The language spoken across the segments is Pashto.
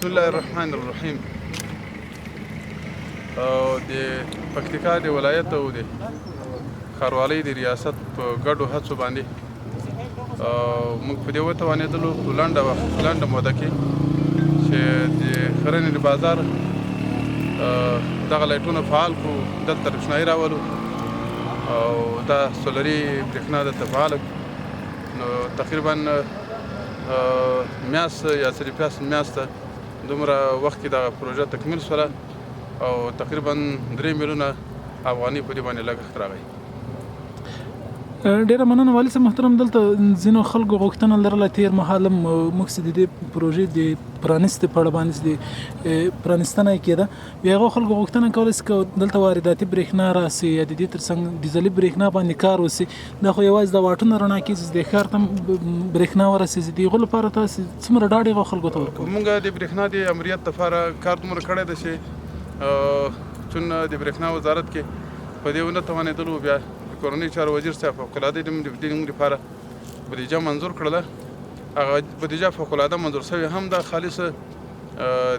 بسم الله الرحمن الرحیم. د پکتیکا د ولایت او د ښاروالۍ د ریاست په ګډو هڅو باندې موږ په دې وتوانېدلو په لنډه موده کې چې د ښرنې د بازار دغه لایټونه فعال کړو، دلته روښنایي راولو او دا سولري برېښنا دلته فعاله کړو. نو تقریبا میاشت یا څلور میاشته دومره وخت کې دغه پروژه تکمیل شوله او تقریبا 3 میلیونه افغانۍ په دې باندې لګښت راغی. ډیره مننه والي صاحب محترم. دلته ځینو خلکو غوښتنه لرله تیر مهال موږ چې د دې پروژې د پرانیستې په اړه باندې د پرانیستنه یې کېده، بیا هغو خلکو غوښتنه کوله چې دلته وارداتي برېښنا راسي یا د دې تر څنګ ډیزلي برېښنا باندې کار وسي. دا خو یوازې د واټونو رڼا کې چې د ښار ته برېښنا ورسېږي، د هغو لپاره تاسې څومره ډاډ هغو خلکو ته ورکوئ؟ موږ د برېښنا د امریت لپاره کار دومره کړی ده چې چون د برېښنا وزارت کې په دې ونه توانېدلو، بیا کورنۍ چارو وزیر صاحب فوقالعاده د موږ لپاره بودیجه منظور کړله. هغه بودیجه فوقالعاده منظور شوې هم ده، خالص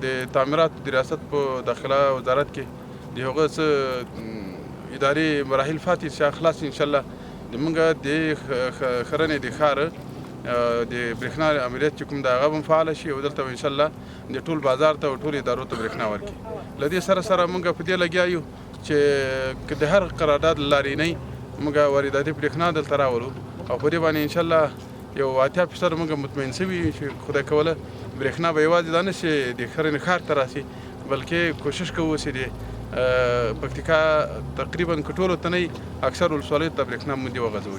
د تعمیراتو د ریاست په داخله وزارت کې د هغه څه اداري مراحل فاتې چې خلاص انشاءالله د موږ د ښرنې د ښار د برېښنا امریت چې کوم د هغه هم فعاله شي او دلته انشاءالله د ټول بازار ته او ټول ادارو ته برېښنا ورکړي. له دې سره موږ په دې لګیا یو چې د هر قرارداد له لارې نه موږ وارداتي برېښنا دلته راولو او په دې باندې انشاءالله یو 80% موږ مطمئن شوي چې خدای کوله برېښنا به یوازې دا نه چې د ښرنې ښار ته راسي، بلکې کوشش کوو چې د پکتیکا تقریبا که ټولو ته نه اکثر ولسوالیو ته برېښنا موږ وغځوو.